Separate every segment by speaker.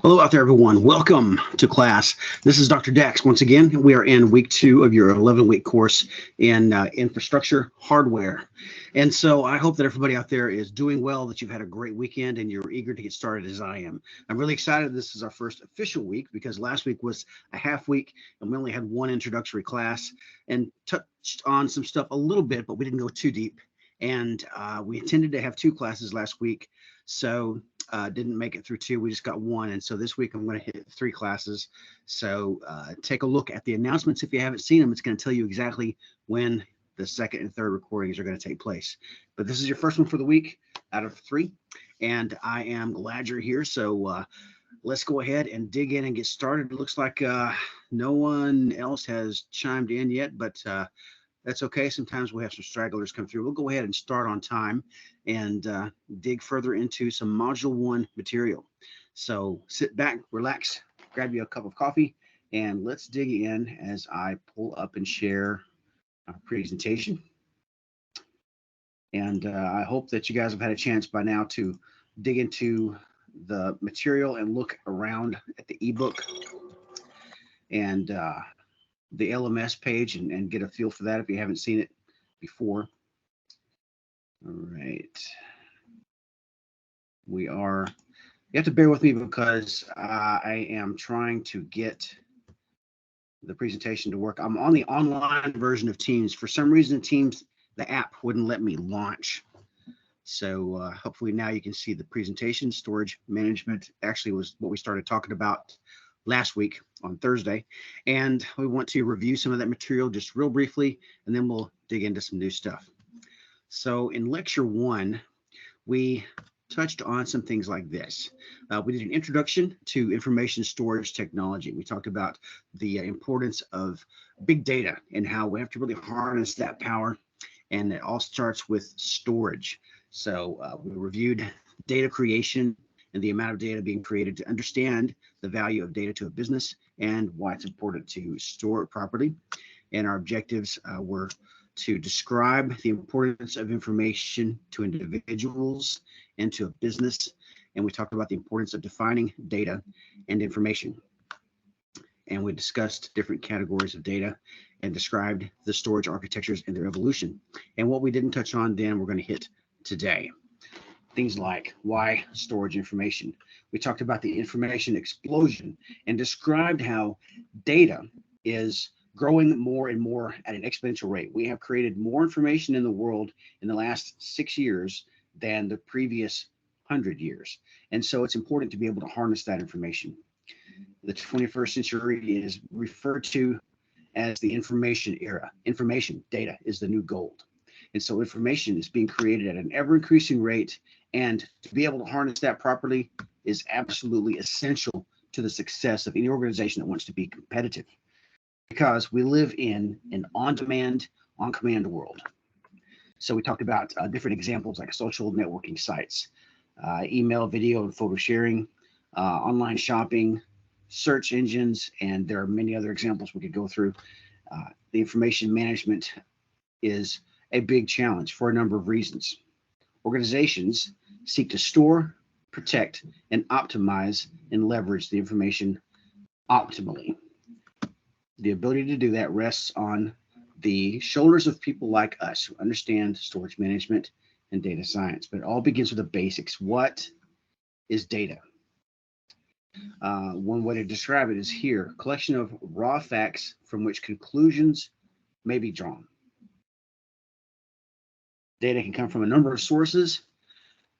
Speaker 1: Hello out there, everyone. Welcome to class. This is Dr. Dax. Once again, we are in week 2 of your 11-week course in infrastructure hardware. And so I hope that everybody out there is doing well, that you've had a great weekend and you're eager to get started as I am. I'm really excited. This is our first official week because last week was a half week and we only had one introductory class and touched on some stuff a little bit, but we didn't go too deep. And we intended to have 2 classes last week. So didn't make it through 2. We just got 1. And so this week I'm going to hit 3 classes. So take a look at the announcements. If you haven't seen them, it's going to tell you exactly when the second and third recordings are going to take place. But this is your first one for the week out of 3. And I am glad you're here. So let's go ahead and dig in and get started. It looks like no one else has chimed in yet, but that's okay. Sometimes we have some stragglers come through. We'll go ahead and start on time and dig further into some Module 1 material. So sit back, relax, grab you a cup of coffee, and let's dig in as I pull up and share our presentation. And I hope that you guys have had a chance by now to dig into the material and look around at the ebook and the LMS page and get a feel for that if you haven't seen it before. All right. You have to bear with me because I am trying to get the presentation to work. I'm on the online version of Teams. For some reason, Teams, the app wouldn't let me launch. So hopefully now you can see the presentation. Storage management actually was what we started talking about last week on Thursday, and we want to review some of that material just real briefly, and then we'll dig into some new stuff. So in lecture 1, we touched on some things like this. We did an introduction to information storage technology. We talked about the importance of big data and how we have to really harness that power, and it all starts with storage. So we reviewed data creation and the amount of data being created to understand the value of data to a business and why it's important to store it properly. And our objectives were to describe the importance of information to individuals and to a business. And we talked about the importance of defining data and information. And we discussed different categories of data and described the storage architectures and their evolution. And what we didn't touch on then, we're going to hit today. Things like why storage information. We talked about the information explosion and described how data is growing more and more at an exponential rate. We have created more information in the world in the last 6 years than the previous 100 years. And so it's important to be able to harness that information. The 21st century is referred to as the information era. Information, data is the new gold. And so information is being created at an ever-increasing rate, and to be able to harness that properly is absolutely essential to the success of any organization that wants to be competitive, because we live in an on-demand, on-command world. So we talked about different examples like social networking sites, email, video, and photo sharing, online shopping, search engines, and there are many other examples we could go through. The information management is a big challenge for a number of reasons. Organizations seek to store, protect, and optimize and leverage the information optimally. The ability to do that rests on the shoulders of people like us who understand storage management and data science, but it all begins with the basics. What is data? One way to describe it is here: collection of raw facts from which conclusions may be drawn. Data can come from a number of sources,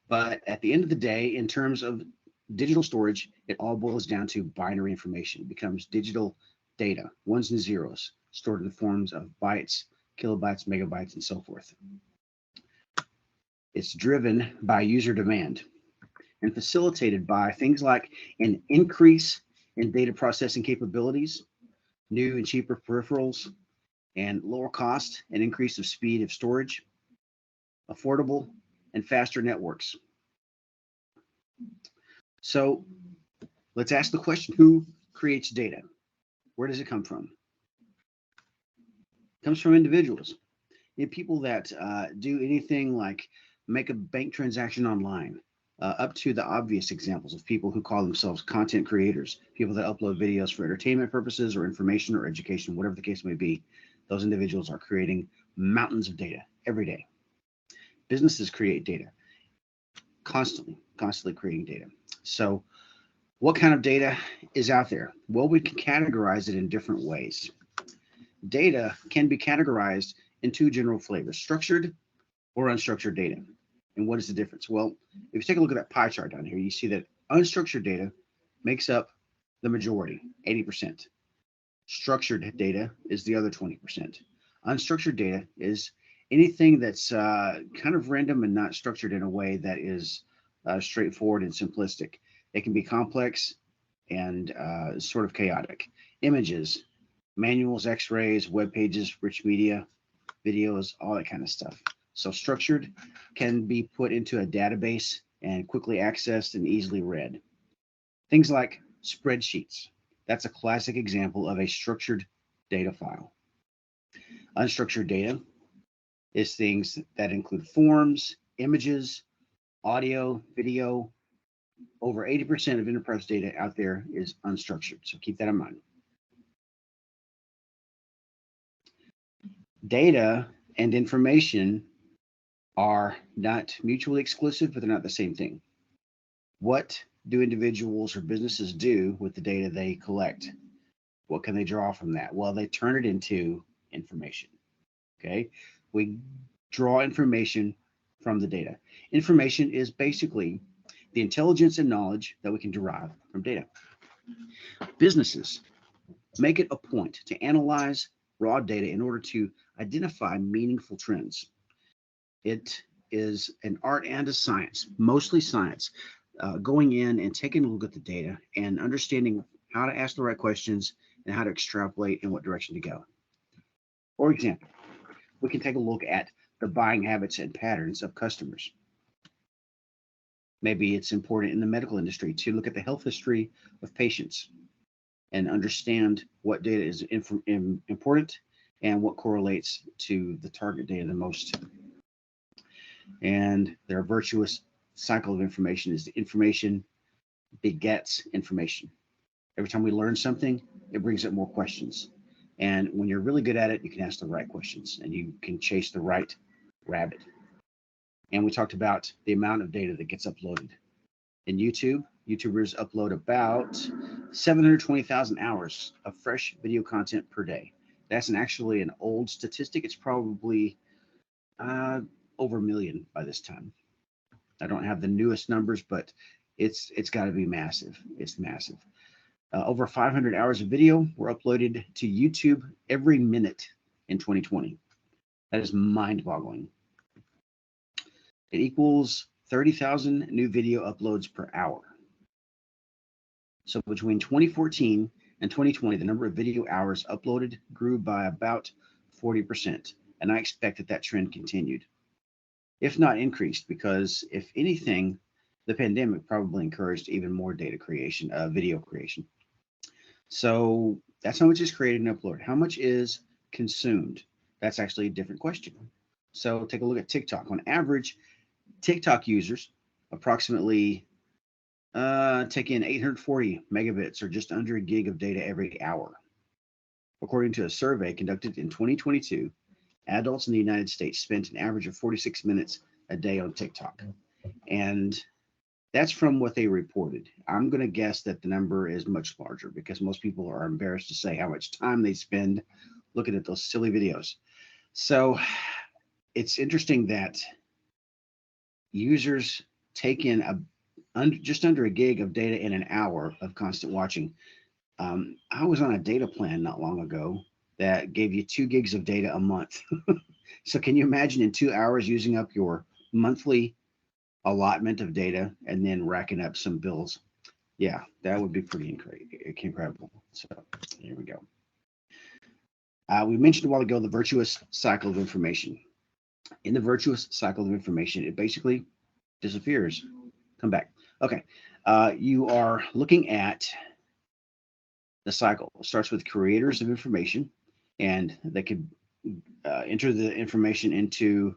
Speaker 1: but at the end of the day, in terms of digital storage, it all boils down to binary information. It becomes digital data, ones and zeros, stored in the forms of bytes, kilobytes, megabytes, and so forth. It's driven by user demand and facilitated by things like an increase in data processing capabilities, new and cheaper peripherals, and lower cost and increase of speed of storage, affordable and faster networks. So let's ask the question, who creates data? Where does it come from? It comes from individuals. People that do anything like make a bank transaction online, up to the obvious examples of people who call themselves content creators, people that upload videos for entertainment purposes or information or education, whatever the case may be. Those individuals are creating mountains of data every day. Businesses create data constantly creating data. So what kind of data is out there? Well, we can categorize it in different ways. Data can be categorized in two general flavors, structured or unstructured data. And what is the difference? Well, if you take a look at that pie chart down here, you see that unstructured data makes up the majority, 80%. Structured data is the other 20%. Unstructured data is anything that's kind of random and not structured in a way that is straightforward and simplistic. It can be complex and sort of chaotic. Images, manuals, x-rays, web pages, rich media, videos, all that kind of stuff. So structured can be put into a database and quickly accessed and easily read. Things like spreadsheets. That's a classic example of a structured data file. Unstructured data is things that include forms, images, audio, video. Over 80% of enterprise data out there is unstructured, so keep that in mind. Data and information are not mutually exclusive, but they're not the same thing. What do individuals or businesses do with the data they collect? What can they draw from that? Well, they turn it into information. Okay, we draw information from the data. Information is basically the intelligence and knowledge that we can derive from data. Businesses make it a point to analyze raw data in order to identify meaningful trends. It is an art and a science, mostly science, going in and taking a look at the data and understanding how to ask the right questions and how to extrapolate in what direction to go. For example, we can take a look at the buying habits and patterns of customers. Maybe it's important in the medical industry to look at the health history of patients and understand what data is important and what correlates to the target data the most. And their virtuous cycle of information is the information begets information. Every time we learn something, it brings up more questions. And when you're really good at it, you can ask the right questions and you can chase the right rabbit. And we talked about the amount of data that gets uploaded. In YouTube, YouTubers upload about 720,000 hours of fresh video content per day. That's actually an old statistic. It's probably over a million by this time. I don't have the newest numbers, but it's got to be massive. It's massive. Over 500 hours of video were uploaded to YouTube every minute in 2020. That is mind-boggling. It equals 30,000 new video uploads per hour. So between 2014 and 2020, the number of video hours uploaded grew by about 40%, and I expect that trend continued, if not increased, because if anything, the pandemic probably encouraged even more data creation, video creation. So that's how much is created and uploaded. How much is consumed? That's actually a different question. So take a look at TikTok. On average, TikTok users approximately take in 840 megabits or just under a gig of data every hour. According to a survey conducted in 2022, adults in the United States spent an average of 46 minutes a day on TikTok. And that's from what they reported. I'm going to guess that the number is much larger because most people are embarrassed to say how much time they spend looking at those silly videos. So it's interesting that users take in just under a gig of data in an hour of constant watching. I was on a data plan not long ago that gave you 2 gigs of data a month. So can you imagine in 2 hours using up your monthly allotment of data and then racking up some bills? Yeah, that would be pretty incredible. So here we go. We mentioned a while ago the virtuous cycle of information. In the virtuous cycle of information, it basically disappears. Come back. Okay. You are looking at the cycle. It starts with creators of information, and they could enter the information into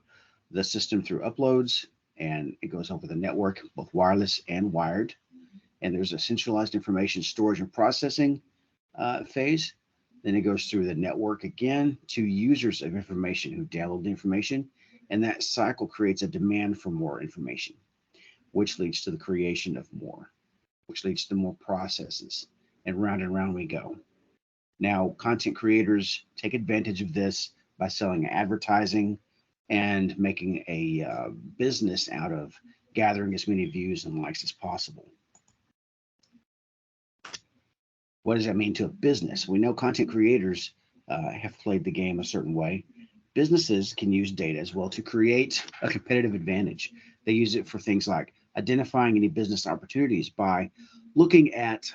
Speaker 1: the system through uploads. and it goes over the network, both wireless and wired. And there's a centralized information storage and processing phase. Then it goes through the network again to users of information who download the information. And that cycle creates a demand for more information, which leads to the creation of more, which leads to more processes. And round we go. Now, content creators take advantage of this by selling advertising and making a business out of gathering as many views and likes as possible. What does that mean to a business? We know content creators have played the game a certain way. Businesses can use data as well to create a competitive advantage. They use it for things like identifying any business opportunities by looking at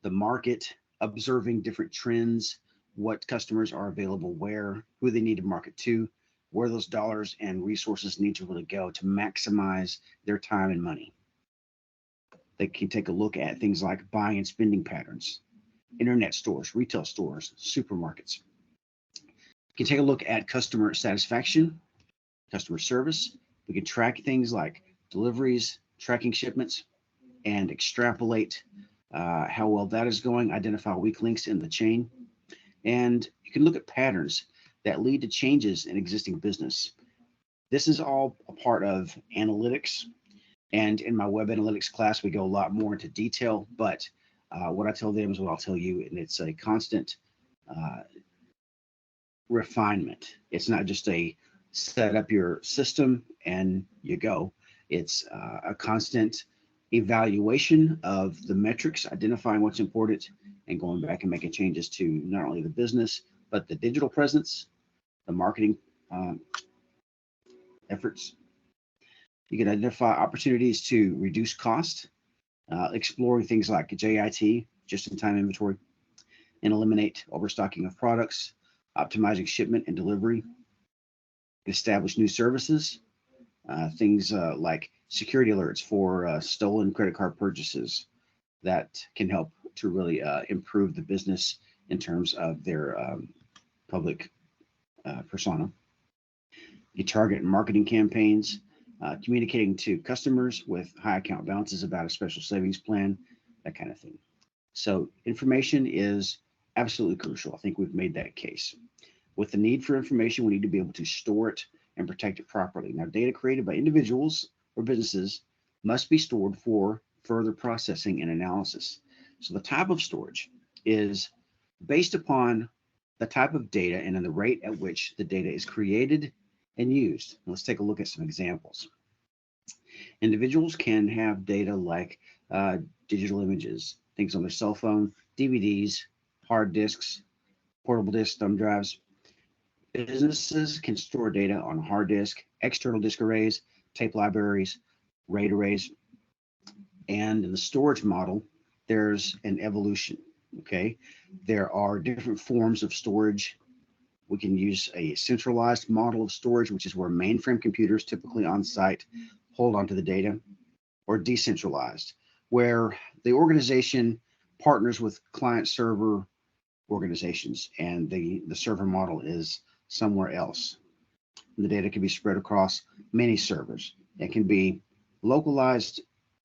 Speaker 1: the market, observing different trends, what customers are available where, who they need to market to, where those dollars and resources need to really go to maximize their time and money. They can take a look at things like buying and spending patterns, internet stores, retail stores, supermarkets. You can take a look at customer satisfaction, customer service. We can track things like deliveries, tracking shipments, and extrapolate how well that is going, identify weak links in the chain. And you can look at patterns that lead to changes in existing business. This is all a part of analytics. And in my web analytics class, we go a lot more into detail, but what I tell them is what I'll tell you, and it's a constant refinement. It's not just a set up your system and you go. It's a constant evaluation of the metrics, identifying what's important, and going back and making changes to not only the business, but the digital presence, the marketing efforts. You can identify opportunities to reduce cost, exploring things like JIT, just-in-time inventory, and eliminate overstocking of products, optimizing shipment and delivery, establish new services, things like security alerts for stolen credit card purchases that can help to really improve the business in terms of their public persona. You target marketing campaigns, communicating to customers with high account balances about a special savings plan, that kind of thing. So information is absolutely crucial. I think we've made that case. With the need for information, we need to be able to store it and protect it properly. Now, data created by individuals or businesses must be stored for further processing and analysis. So the type of storage is based upon the type of data and then the rate at which the data is created and used. Let's take a look at some examples. Individuals can have data like digital images, things on their cell phone, DVDs, hard disks, portable disks, thumb drives. Businesses can store data on hard disk, external disk arrays, tape libraries, RAID arrays. And in the storage model, there's an evolution, okay? There are different forms of storage. We can use a centralized model of storage, which is where mainframe computers typically on site hold onto the data, or decentralized, where the organization partners with client server organizations and the server model is somewhere else. The data can be spread across many servers. It can be localized,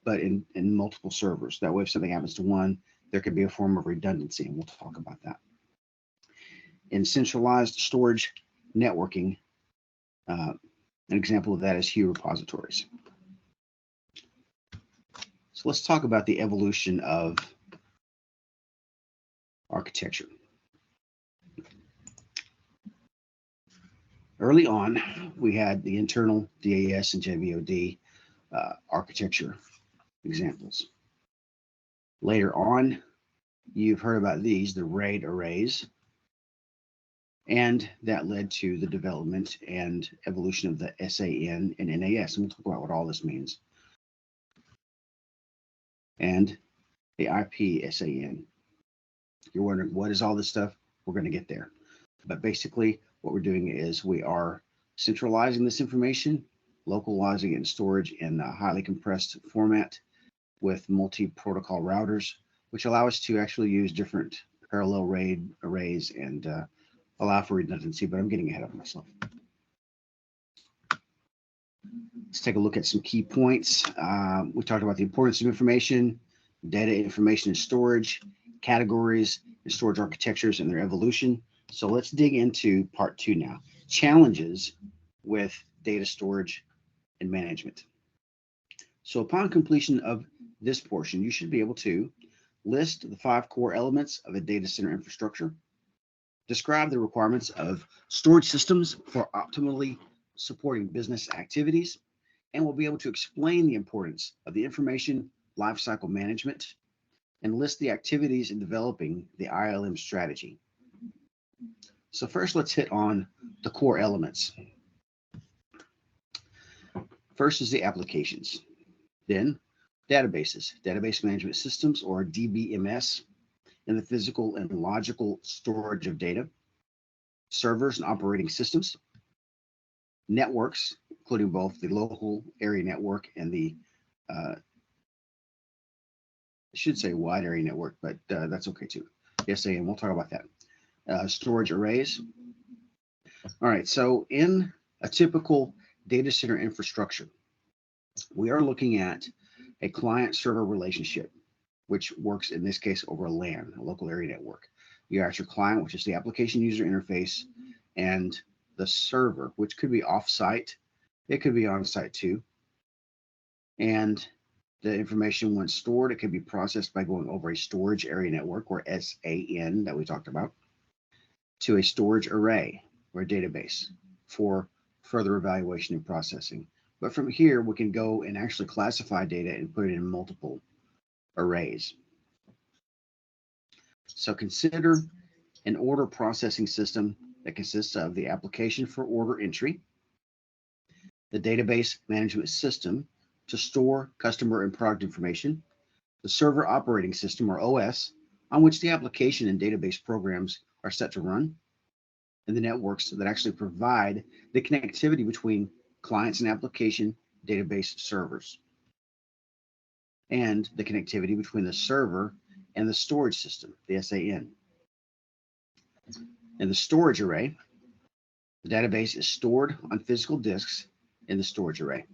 Speaker 1: but in multiple servers. That way, if something happens to one, there could be a form of redundancy, and we'll talk about that. In centralized storage networking, an example of that is Hue repositories. So let's talk about the evolution of architecture. Early on, we had the internal DAS and JVOD architecture examples. Later on, you've heard about these, the RAID arrays, and that led to the development and evolution of the SAN and NAS. And we'll talk about what all this means. And the IP SAN. You're wondering, what is all this stuff? We're going to get there. But basically, what we're doing is we are centralizing this information, localizing it in storage in a highly compressed format with multi-protocol routers, which allow us to actually use different parallel RAID arrays and allow for redundancy, but I'm getting ahead of myself. Let's take a look at some key points. We talked about the importance of information, data, information, and storage, categories, and storage architectures and their evolution. So let's dig into part 2 now. Challenges with data storage and management. So upon completion of this portion, you should be able to list the 5 core elements of a data center infrastructure, describe the requirements of storage systems for optimally supporting business activities, and we'll be able to explain the importance of the information lifecycle management and list the activities in developing the ILM strategy. So first, let's hit on the core elements. First is the applications, then databases, database management systems, or DBMS, and the physical and logical storage of data, servers and operating systems, networks, including both the local area network and the, I should say wide area network, but that's okay too. Yes, and we'll talk about that. Storage arrays. All right, so in a typical data center infrastructure, we are looking at a client-server relationship, which works in this case over a LAN, a local area network. You got your client, which is the application user interface, and the server, which could be off-site. It could be on-site too. And the information, once stored, it could be processed by going over a storage area network, or SAN, that we talked about, to a storage array or a database for further evaluation and processing. But from here, we can go and actually classify data and put it in multiple arrays. So consider an order processing system that consists of the application for order entry, the database management system to store customer and product information, the server operating system, or OS, on which the application and database programs are set to run, and the networks that actually provide the connectivity between clients and application database servers, and the connectivity between the server and the storage system, the SAN. In the storage array, the database is stored on physical disks in the storage array.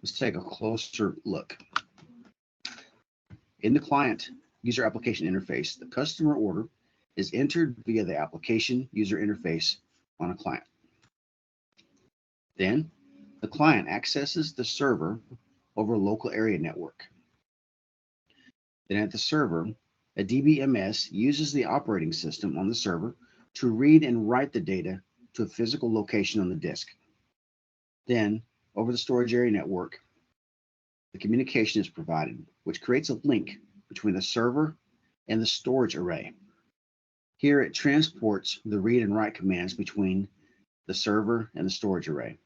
Speaker 1: Let's take a closer look. In the client user application interface, the customer order is entered via the application user interface on a client. Then the client accesses the server over a local area network. Then at the server, a DBMS uses the operating system on the server to read and write the data to a physical location on the disk. Then, over the storage area network, the communication is provided, which creates a link between the server and the storage array. Here it transports the read and write commands between the server and the storage array.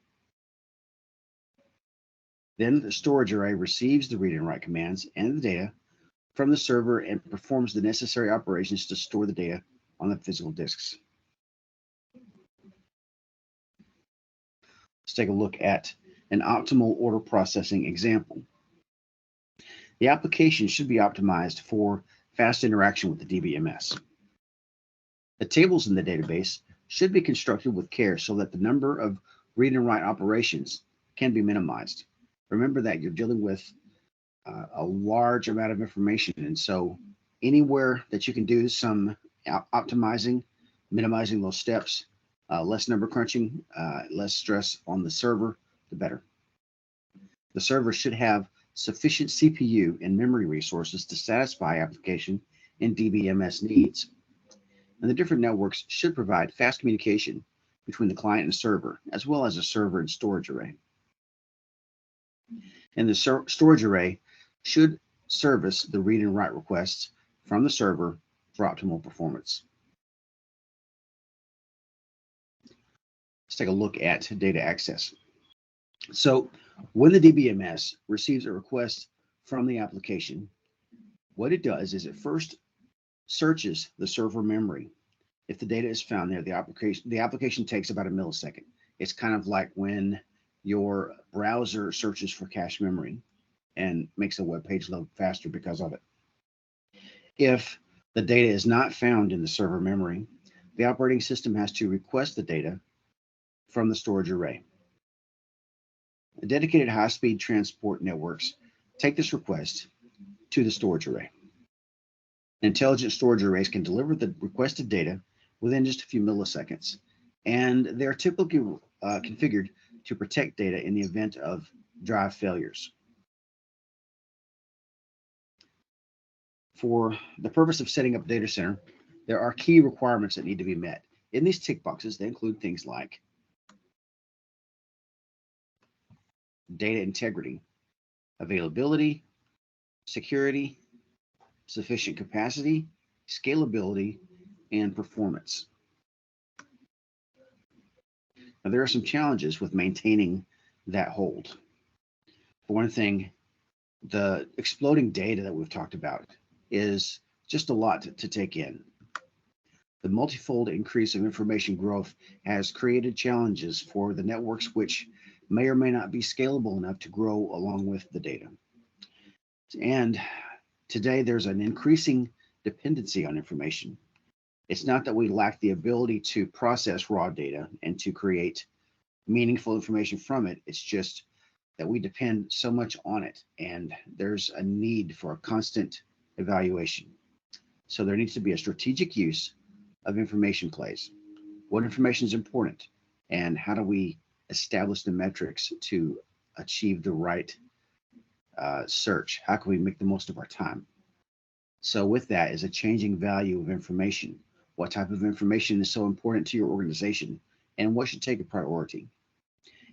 Speaker 1: Then the storage array receives the read and write commands and the data from the server and performs the necessary operations to store the data on the physical disks. Let's take a look at an optimal order processing example. The application should be optimized for fast interaction with the DBMS. The tables in the database should be constructed with care so that the number of read and write operations can be minimized. Remember that you're dealing with a large amount of information, and so anywhere that you can do some optimizing, minimizing those steps, less number crunching, less stress on the server, the better. The server should have sufficient CPU and memory resources to satisfy application and DBMS needs. And the different networks should provide fast communication between the client and server, as well as a server and storage array. And the storage array should service the read and write requests from the server for optimal performance. Let's take a look at data access. So when the DBMS receives a request from the application, what it does is it first searches the server memory. If the data is found there, the application takes about a millisecond. It's kind of like when your browser searches for cache memory and makes a web page load faster because of it. If the data is not found in the server memory, the operating system has to request the data from the storage array. Dedicated high-speed transport networks take this request to the storage array. Intelligent storage arrays can deliver the requested data within just a few milliseconds, and they're typically configured to protect data in the event of drive failures. For the purpose of setting up a data center, there are key requirements that need to be met. In these tick boxes, they include things like data integrity, availability, security, sufficient capacity, scalability, and performance. Now, there are some challenges with maintaining that hold. For one thing, the exploding data that we've talked about is just a lot to take in. The multifold increase of information growth has created challenges for the networks which may or may not be scalable enough to grow along with the data. And today there's an increasing dependency on information. It's not that we lack the ability to process raw data and to create meaningful information from it. It's just that we depend so much on it, and there's a need for a constant evaluation. So there needs to be a strategic use of information plays. What information is important, and how do we establish the metrics to achieve the right search? How can we make the most of our time? So with that is a changing value of information. What type of information is so important to your organization, and what should take a priority?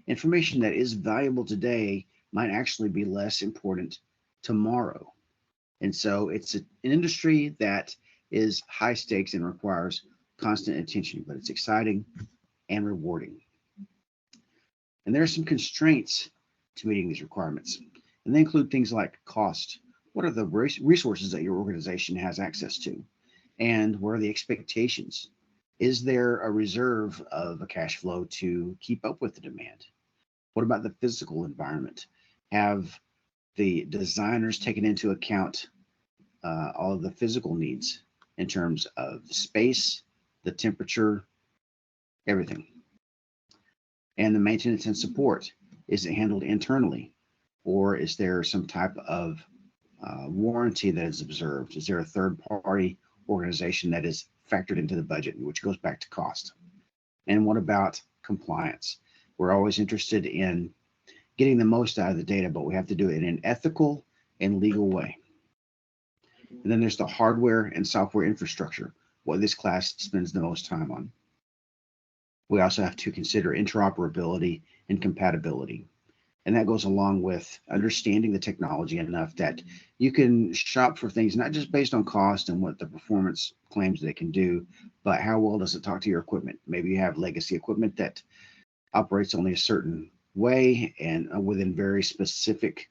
Speaker 1: Information that is valuable today might actually be less important tomorrow. And so it's an industry that is high stakes and requires constant attention, but it's exciting and rewarding. And there are some constraints to meeting these requirements, and they include things like cost. What are the resources that your organization has access to? And what are the expectations? Is there a reserve of a cash flow to keep up with the demand? What about the physical environment? Have the designers taken into account all of the physical needs in terms of the space, the temperature, everything? And the maintenance and support, is it handled internally? Or is there some type of warranty that is observed? Is there a third-party organization that is factored into the budget, which goes back to cost? And what about compliance? We're always interested in getting the most out of the data, but we have to do it in an ethical and legal way. And then there's the hardware and software infrastructure, what this class spends the most time on. We also have to consider interoperability and compatibility. And that goes along with understanding the technology enough that you can shop for things not just based on cost and what the performance claims they can do, but how well does it talk to your equipment? Maybe you have legacy equipment that operates only a certain way and within very specific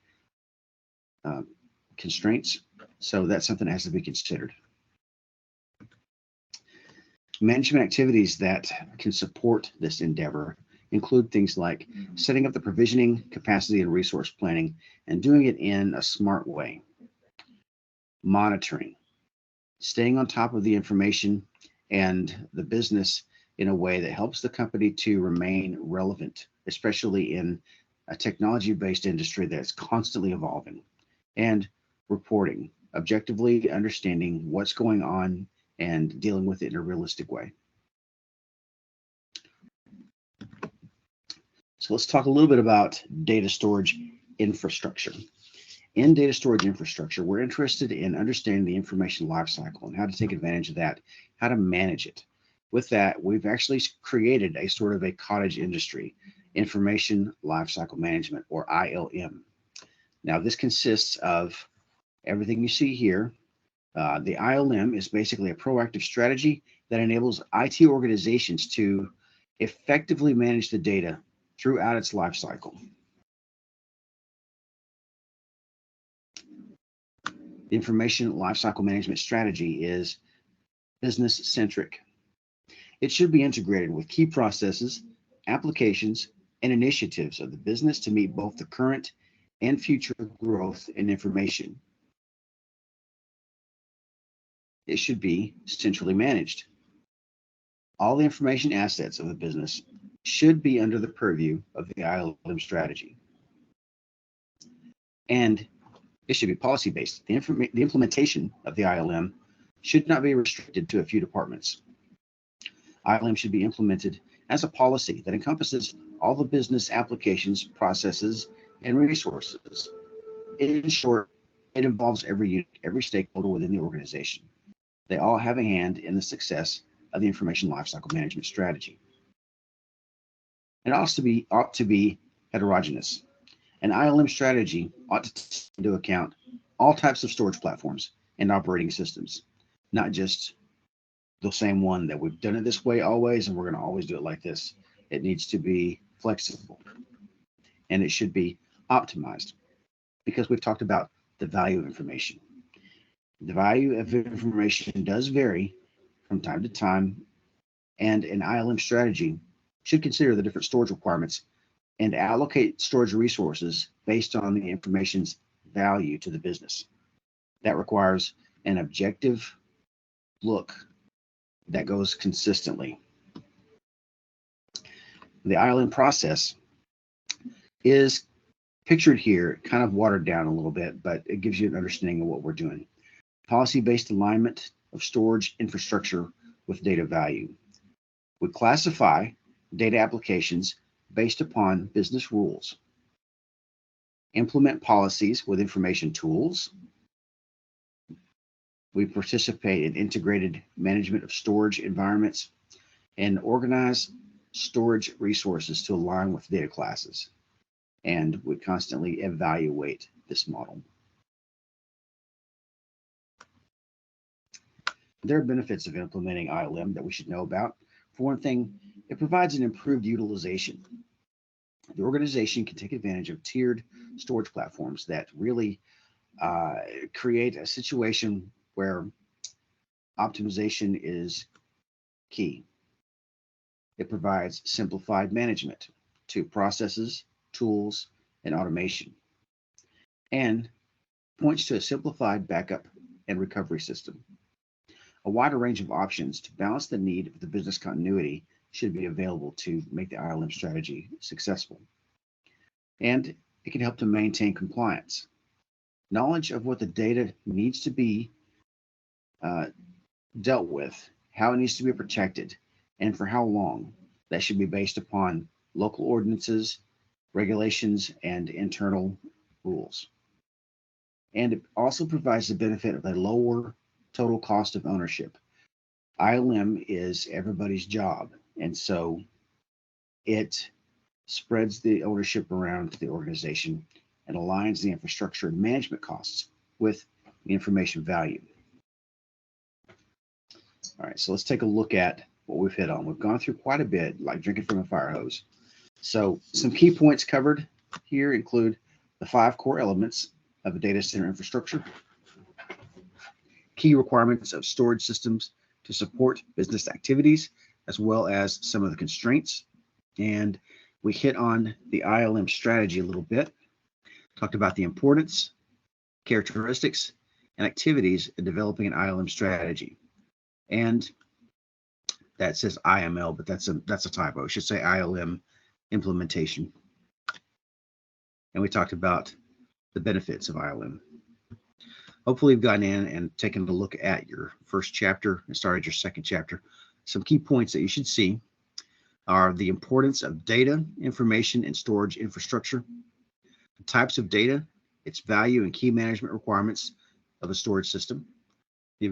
Speaker 1: constraints. So that's something that has to be considered. Management activities that can support this endeavor include things like setting up the provisioning, capacity, and resource planning, and doing it in a smart way. Monitoring, staying on top of the information and the business in a way that helps the company to remain relevant, especially in a technology-based industry that's constantly evolving. And reporting, objectively understanding what's going on and dealing with it in a realistic way. So let's talk a little bit about data storage infrastructure. In data storage infrastructure, we're interested in understanding the information lifecycle and how to take advantage of that, how to manage it. With that, we've actually created a sort of a cottage industry, information lifecycle management, or ILM. Now, this consists of everything you see here. The ILM is basically a proactive strategy that enables IT organizations to effectively manage the data throughout its life cycle. The information lifecycle management strategy is business-centric. It should be integrated with key processes, applications, and initiatives of the business to meet both the current and future growth in information. It should be centrally managed. All the information assets of the business should be under the purview of the ILM strategy. And it should be policy-based. The implementation of the ILM should not be restricted to a few departments. ILM should be implemented as a policy that encompasses all the business applications, processes, and resources. In short, it involves every unit, every stakeholder within the organization. They all have a hand in the success of the information lifecycle management strategy. It ought to be heterogeneous. An ILM strategy ought to take into account all types of storage platforms and operating systems, not just the same one that we've done it this way always, and we're going to always do it like this. It needs to be flexible, and it should be optimized, because we've talked about the value of information. The value of information does vary from time to time, and an ILM strategy should consider the different storage requirements and allocate storage resources based on the information's value to the business. That requires an objective look that goes consistently. The ILM process is pictured here, kind of watered down a little bit, but it gives you an understanding of what we're doing. Policy-based alignment of storage infrastructure with data value. We classify data applications based upon business rules. Implement policies with information tools. We participate in integrated management of storage environments and organize storage resources to align with data classes. And we constantly evaluate this model. There are benefits of implementing ILM that we should know about. For one thing, it provides an improved utilization. The organization can take advantage of tiered storage platforms that really create a situation where optimization is key. It provides simplified management to processes, tools, and automation, and points to a simplified backup and recovery system. A wider range of options to balance the need of the business continuity should be available to make the ILM strategy successful. And it can help to maintain compliance. Knowledge of what the data needs to be dealt with, how it needs to be protected, and for how long. That should be based upon local ordinances, regulations, and internal rules. And it also provides the benefit of a lower total cost of ownership. ILM is everybody's job, and so it spreads the ownership around the organization and aligns the infrastructure and management costs with the information value. All right, so let's take a look at what we've hit on. We've gone through quite a bit, like drinking from a fire hose. So some key points covered here include the 5 core elements of a data center infrastructure, key requirements of storage systems to support business activities, as well as some of the constraints. And we hit on the ILM strategy a little bit, talked about the importance, characteristics, and activities in developing an ILM strategy. And that says IML, but that's a typo. It should say ILM implementation. And we talked about the benefits of ILM. Hopefully you've gotten in and taken a look at your first chapter and started your second chapter. Some key points that you should see are the importance of data, information, and storage infrastructure, the types of data, its value and key management requirements of a storage system, the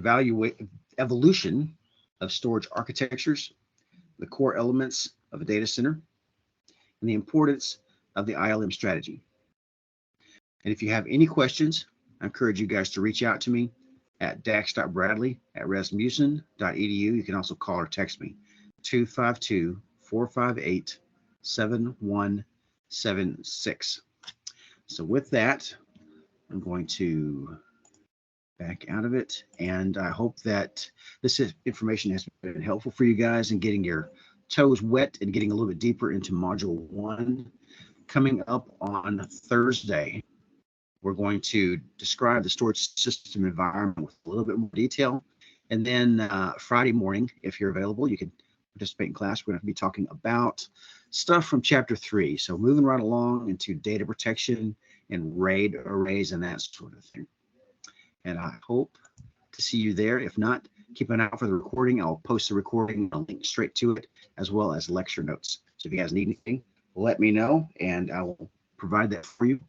Speaker 1: evolution of storage architectures, the core elements of a data center, and the importance of the ILM strategy. And if you have any questions, I encourage you guys to reach out to me at dax.bradley@rasmussen.edu. You can also call or text me, 252-458-7176. So with that, I'm going to back out of it, and I hope that this information has been helpful for you guys in getting your toes wet and getting a little bit deeper into Module 1. Coming up on Thursday, we're going to describe the storage system environment with a little bit more detail. And then Friday morning, if you're available, you can participate in class. We're going to be talking about stuff from chapter 3. So moving right along into data protection and RAID arrays and that sort of thing. And I hope to see you there. If not, keep an eye out for the recording. I'll post the recording, I'll link straight to it, as well as lecture notes. So if you guys need anything, let me know, and I will provide that for you.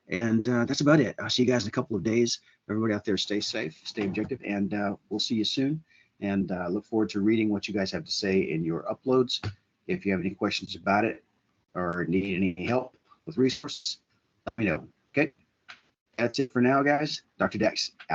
Speaker 1: And that's about it. I'll see you guys in a couple of days. Everybody out there, stay safe, stay objective, and we'll see you soon. And look forward to reading what you guys have to say in your uploads. If you have any questions about it or need any help with resources, let me know. Okay, that's it for now, guys. Dr. Dax out.